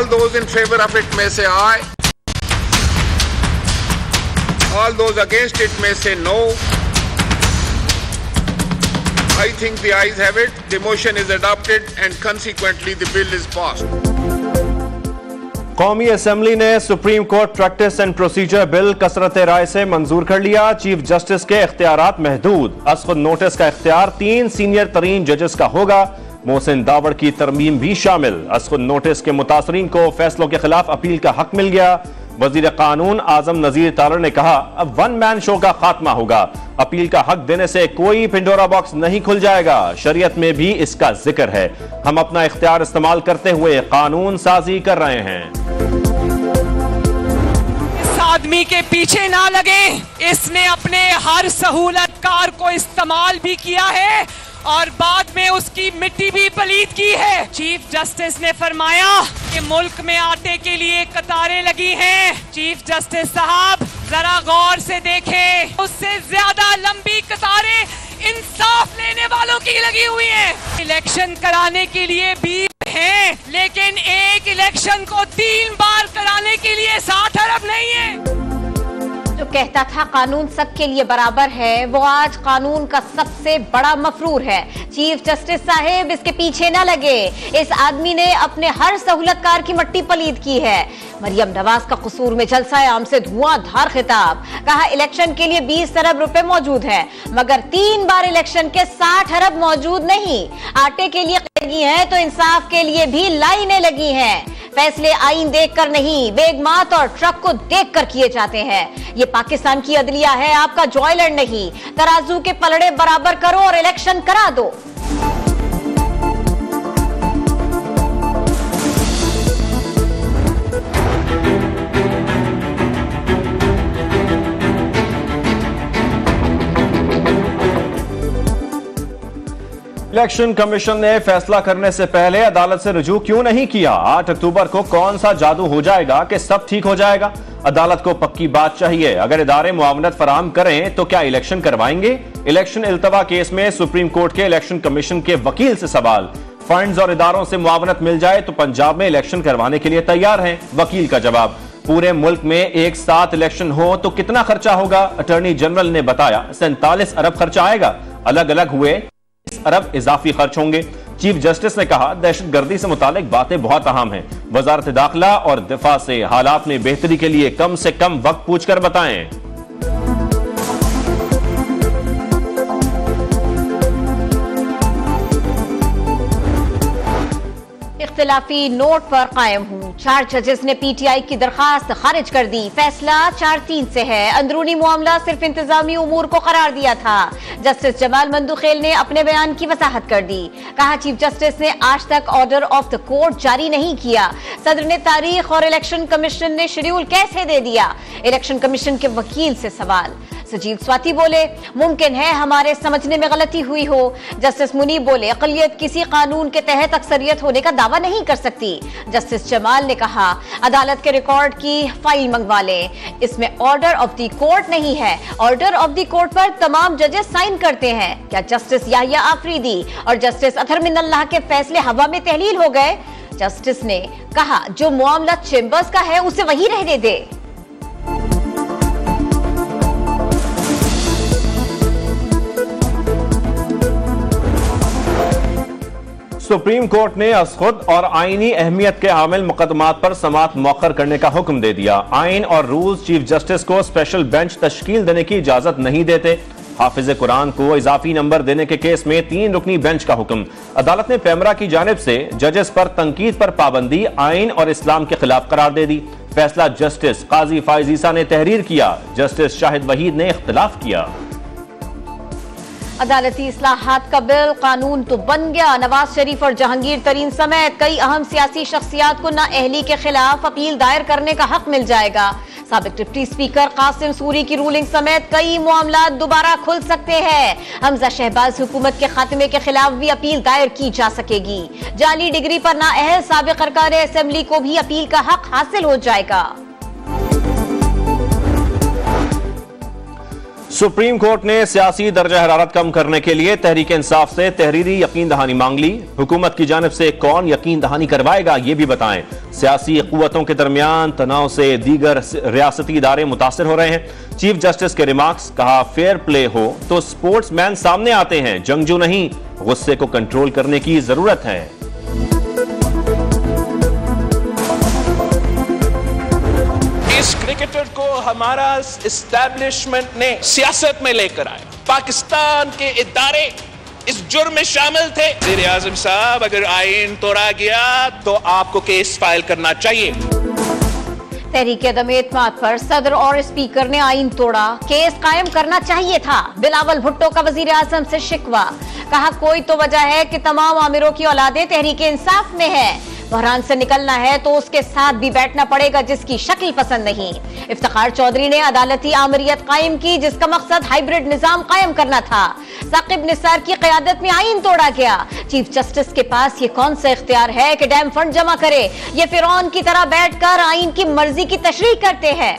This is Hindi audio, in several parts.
All those in favor of it may say aye. All those against it may say no. I think the ayes have it. The motion is adopted and consequently the bill is passed. कौमी असेंबली ने supreme court practice and procedure bill कसरत राय से मंजूर कर लिया। चीफ जस्टिस के इख्तियारात महदूद। अस नोटिस का इख्तियार 3 सीनियर तरीन जजेस का होगा। मोहसिन दावड़ की तरमीम भी शामिल। अस नोटिस के मुतासरीन को फैसलों के खिलाफ अपील का हक मिल गया। वजीर कानून आजम नजीर तालर ने कहा, अब वन मैन शो का खात्मा होगा। अपील का हक देने से कोई पिंडोरा बॉक्स नहीं खुल जाएगा। शरीयत में भी इसका जिक्र है। हम अपना इख्तियार इस्तेमाल करते हुए कानून साजी कर रहे हैं। इस आदमी के पीछे ना लगे। इसने अपने हर सहूलतकार को इस्तेमाल भी किया है और बाद में उसकी मिट्टी भी पलीद की है। चीफ जस्टिस ने फरमाया कि मुल्क में आटे के लिए कतारें लगी हैं। चीफ जस्टिस साहब जरा गौर से देखें, उससे ज्यादा लंबी कतारें इंसाफ लेने वालों की लगी हुई हैं। इलेक्शन कराने के लिए भी हैं, लेकिन एक इलेक्शन को 3 बार कराने के लिए 60 अरब नहीं है। जो कहता था कानून सबके लिए बराबर है, वो आज कानून का सबसे बड़ा मफरूर है। चीफ जस्टिस साहिब इसके पीछे न लगे। इस आदमी ने अपने हर सहूलतकार की मट्टी पलीद की है। मरियम नवाज का कसूर में जलसा आम से धुआंधार खिताब। कहा इलेक्शन के लिए 20 अरब रुपए मौजूद है, मगर 3 बार इलेक्शन के 60 अरब मौजूद नहीं। आटे के लिए लगी है तो इंसाफ के लिए भी लाइनें लगी हैं। फैसले आईन देखकर नहीं, बेगमात और ट्रक को देखकर किए जाते हैं। ये पाकिस्तान की अदलिया है, आपका जॉयलैंड नहीं। तराजू के पलड़े बराबर करो और इलेक्शन करा दो। इलेक्शन कमीशन ने फैसला करने से पहले अदालत से रुजू क्यों नहीं किया? 8 अक्टूबर को कौन सा जादू हो जाएगा कि सब ठीक हो जाएगा? अदालत को पक्की बात चाहिए। अगर इदारे मुआवनत फराहम करें तो क्या इलेक्शन करवाएंगे? इलेक्शन इल्तवा केस में सुप्रीम कोर्ट के इलेक्शन कमीशन के वकील से सवाल। फंड्स और इदारों से मुआवनत मिल जाए तो पंजाब में इलेक्शन करवाने के लिए तैयार हैं। वकील का जवाब, पूरे मुल्क में एक साथ इलेक्शन हो तो कितना खर्चा होगा? अटॉर्नी जनरल ने बताया 47 अरब खर्चा आएगा। अलग अलग हुए 30 अरब इजाफी खर्च होंगे। चीफ जस्टिस ने कहा दहशतगर्दी से मुतालिक बातें बहुत अहम हैं। वजारत दाखिला और दिफा से हालात में बेहतरी के लिए कम से कम वक्त पूछकर बताएं। इख्तिलाफी नोट पर कायम हूं। 4 जजेस ने पीटीआई की दरखास्त खारिज कर दी। फैसला 4-3 से है। अंदरूनी मामला सिर्फ इंतजामी उमूर को करार दिया था। जस्टिस जमाल मंदुखेल ने अपने बयान की वजाहत कर दी। कहा चीफ जस्टिस ने आज तक ऑर्डर ऑफ द कोर्ट जारी नहीं किया। सदर ने तारीख और इलेक्शन कमीशन ने शेड्यूल कैसे दे दिया? इलेक्शन कमीशन के वकील से सवाल। सजीव स्वाति बोले मुमकिन है हमारे समझने में गलती हुई हो। जस्टिस मुनीब बोले अक़लियत किसी कानून के तहत अक्सरियत होने का दावा नहीं कर सकती। जस्टिस जमाल ने कहा अदालत के रिकॉर्ड की फाइल मंगवा लें, इसमें ऑर्डर ऑफ द कोर्ट नहीं है। ऑर्डर ऑफ द कोर्ट पर तमाम जजेस साइन करते हैं। क्या जस्टिस याहिया आफरीदी और जस्टिस अतहर मिनल्लाह के फैसले हवा में तहलील हो गए? जस्टिस ने कहा जो मामला चेंबर्स का है उसे वही रहने दे। सुप्रीम कोर्ट ने असखुद और आईनी अहमियत के हामिल मुकदमात पर समाअत मौखर करने का हुक्म दे दिया। आइन और रूल्स चीफ जस्टिस को स्पेशल बेंच तश्कील देने की इजाजत नहीं देते। हाफिज कुरान को इजाफी नंबर देने के केस में 3 रुकनी बेंच का हुक्म। अदालत ने पैमरा की जानिब से जजेस पर तनकीद पर पाबंदी आइन और इस्लाम के खिलाफ करार दे दी। फैसला जस्टिस काजी फाइज ईसा ने तहरीर किया। जस्टिस शाहिद वहीद ने इख्तिलाफ किया। अदालती इस्लाहात का बिल कानून तो बन गया। नवाज शरीफ और जहांगीर तरीन समेत कई अहम सियासी शख्सियात को नाअहली के खिलाफ अपील दायर करने का हक मिल जाएगा। साबिक डिप्टी स्पीकर कासिम सूरी की रूलिंग समेत कई मामला दोबारा खुल सकते हैं। हमजा शहबाज हुकूमत के खात्मे के खिलाफ भी अपील दायर की जा सकेगी। जाली डिग्री पर नाअहल साबिक अरकान असेंबली को भी अपील का हक हासिल हो जाएगा। सुप्रीम कोर्ट ने सियासी दर्जा हरारत कम करने के लिए तहरीक इंसाफ से तहरीरी यकीन दहानी मांग ली। हुकूमत की जानिब से कौन यकीन दहानी करवाएगा ये भी बताएं। सियासी कुव्वतों के दरमियान तनाव से दीगर रियासती इदारे मुतासिर हो रहे हैं। चीफ जस्टिस के रिमार्क्स, कहा फेयर प्ले हो तो स्पोर्ट्समैन सामने आते हैं, जंगजू नहीं। गुस्से को कंट्रोल करने की जरूरत है। इस क्रिकेटर को हमारा एस्टैब्लिशमेंट ने सियासत में लेकर आया। पाकिस्तान के इदारे इस जुर्म में शामिल थे। वज़ीर आज़म साहब, अगर आईन तोड़ा गया तो आपको केस फाइल करना चाहिए। तहरीक अदम एतमाद पर सदर और स्पीकर ने आईन तोड़ा, केस कायम करना चाहिए था। बिलावल भुट्टो का वज़ीर आज़म से शिकवा, कहा कोई तो वजह है कि तमाम आमिरों की औलादें तहरीक इंसाफ में है। बहरान से निकलना है तो उसके साथ भी बैठना पड़ेगा जिसकी शक्ल पसंद नहीं। इफ्तिखार चौधरी ने अदालती आमरियत कायम की जिसका मकसद हाइब्रिड निजाम कायम करना था। साकिब निसार की क़यादत में आईन तोड़ा गया। चीफ जस्टिस के पास ये कौन सा इख्तियार है कि डैम फंड जमा करे? ये फिरौन की तरह बैठकर आईन की मर्जी की तशरीह करते हैं।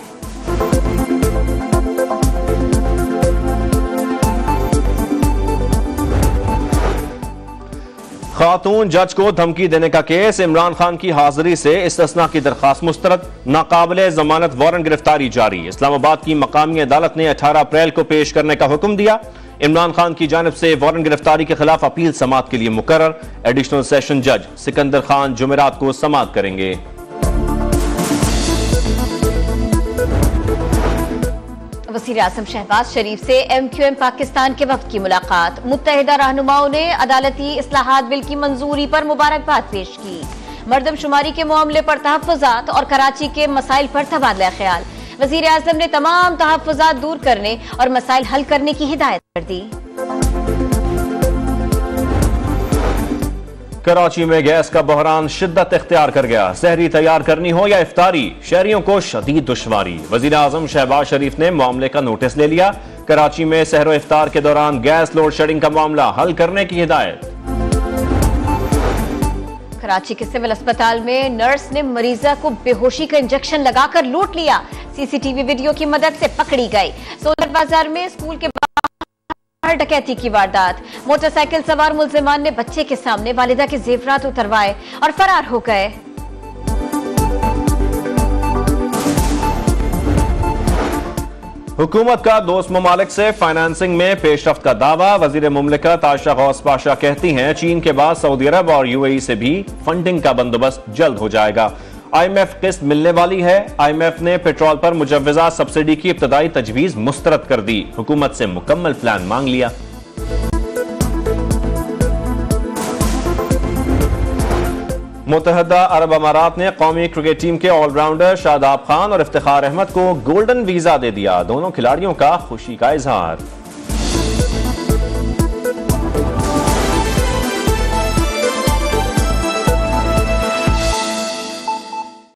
खातून जज को धमकी देने का केस, इमरान खान की हाजिरी से इस्तिस्ना की दरखास्त मुस्तरद, नाकाबिले जमानत वारंट गिरफ्तारी जारी। इस्लामाबाद की मकामी अदालत ने 18 अप्रैल को पेश करने का हुक्म दिया। इमरान खान की जानिब से वारंट गिरफ्तारी के खिलाफ अपील समाअत के लिए मुकर्रर। एडिशनल सेशन जज सिकंदर खान जुमेरात को समाअत करेंगे। वज़ीर आज़म शहबाज शरीफ से MQM पाकिस्तान के वक्त की मुलाकात। मुत्तहिदा रहनुमाओं ने अदालती इस्लाहात बिल की मंजूरी पर मुबारकबाद पेश की। मर्दमशुमारी के मामले पर तहफ़्फ़ुज़ात और कराची के मसाइल पर तबादला ख्याल। वज़ीर आज़म ने तमाम तहफ़्फ़ुज़ात दूर करने और मसाइल हल करने की हिदायत कर दी। कराची में गैस का बहरान शिद्दत इख्तियार कर गया। सहरी तैयार करनी हो या इफ्तारी, शहरियों को शदीद दुश्वारी। वज़ीर आज़म शहबाज शरीफ ने मामले का नोटिस ले लिया। कराची में सहरो इफ्तार के दौरान गैस लोड शेडिंग का मामला हल करने की हिदायत। कराची के सिविल अस्पताल में नर्स ने मरीजा को बेहोशी का इंजेक्शन लगाकर लूट लिया। CCTV वीडियो की मदद से पकड़ी गई। सोलर बाजार में स्कूल के डकैती की वारदात। मोटरसाइकिल सवार मुल्जिमान ने बच्चे के सामने वालिदा के जेवरात उतरवाए और फरार हो गए। हुकूमत का दोस्त ममालिक से फाइनेंसिंग में पेशरफ्त का दावा। वजीर मुमलिकत आशा गौस पाशा कहती हैं चीन के बाद सऊदी अरब और UAE से भी फंडिंग का बंदोबस्त जल्द हो जाएगा। IMF किस्त मिलने वाली है। IMF ने पेट्रोल पर मुजव्वजा सब्सिडी की इब्तदाई तजवीज मुस्तरद कर दी। हुकूमत से मुकम्मल प्लान मांग लिया। मुत्तहिदा अरब अमारात ने कौमी क्रिकेट टीम के ऑलराउंडर शादाब खान और इफ्तिखार अहमद को गोल्डन वीजा दे दिया। दोनों खिलाड़ियों का खुशी का इजहार।